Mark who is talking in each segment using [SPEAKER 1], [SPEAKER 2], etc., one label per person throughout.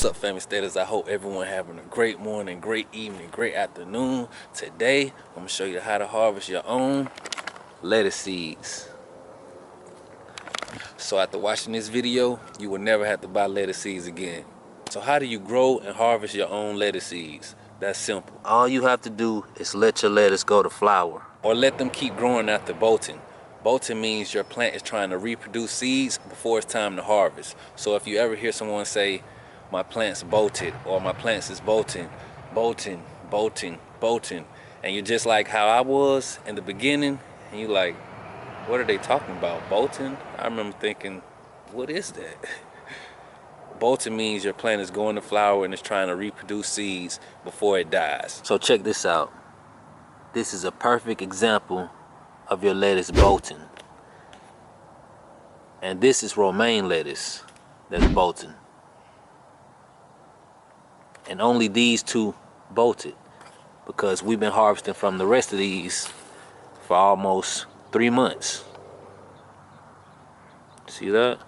[SPEAKER 1] What's up, family status? I hope everyone having a great morning, great evening, great afternoon. Today, I'm gonna show you how to harvest your own lettuce seeds. So after watching this video, you will never have to buy lettuce seeds again. So how do you grow and harvest your own lettuce seeds? That's simple. All you have to do is let your lettuce go to flower, or let them keep growing after bolting. Bolting means your plant is trying to reproduce seeds before it's time to harvest. So if you ever hear someone say, my plant's bolted, or my plants is bolting, bolting, bolting, bolting, and you're just like how I was in the beginning, and you're like, what are they talking about, bolting? I remember thinking, what is that? Bolting means your plant is going to flower and it's trying to reproduce seeds before it dies. So check this out. This is a perfect example of your lettuce bolting. And this is romaine lettuce that's bolting. And only these two bolted, because we've been harvesting from the rest of these for almost 3 months. See that?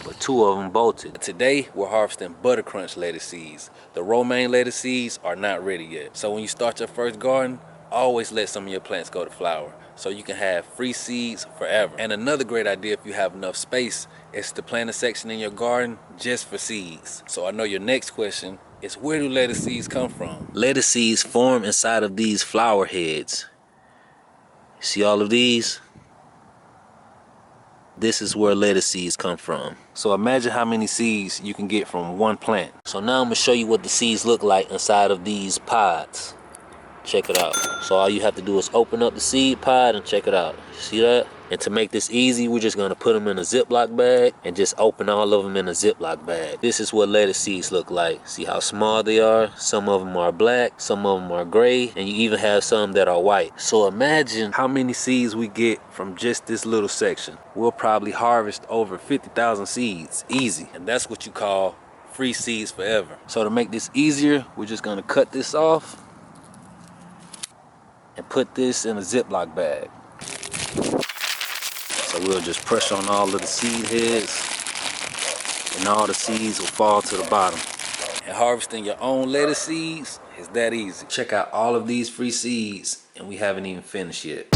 [SPEAKER 1] But 2 of them bolted. Today we're harvesting buttercrunch lettuce seeds. The romaine lettuce seeds are not ready yet. So when you start your first garden, always let some of your plants go to flower, so you can have free seeds forever. And another great idea, if you have enough space, is to plant a section in your garden just for seeds. So I know your next question is, where do lettuce seeds come from? Lettuce seeds form inside of these flower heads. See all of these? This is where lettuce seeds come from. So imagine how many seeds you can get from one plant. So now I'm gonna show you what the seeds look like inside of these pods. Check it out. So all you have to do is open up the seed pod and check it out. See that? And to make this easy, we're just gonna put them in a Ziploc bag and just open all of them in a Ziploc bag. This is what lettuce seeds look like. See how small they are? Some of them are black, some of them are gray, and you even have some that are white. So imagine how many seeds we get from just this little section. We'll probably harvest over 50,000 seeds, easy. And that's what you call free seeds forever. So to make this easier, we're just gonna cut this off and put this in a Ziploc bag. So we'll just press on all of the seed heads and all the seeds will fall to the bottom. And harvesting your own lettuce seeds is that easy. Check out all of these free seeds and we haven't even finished yet.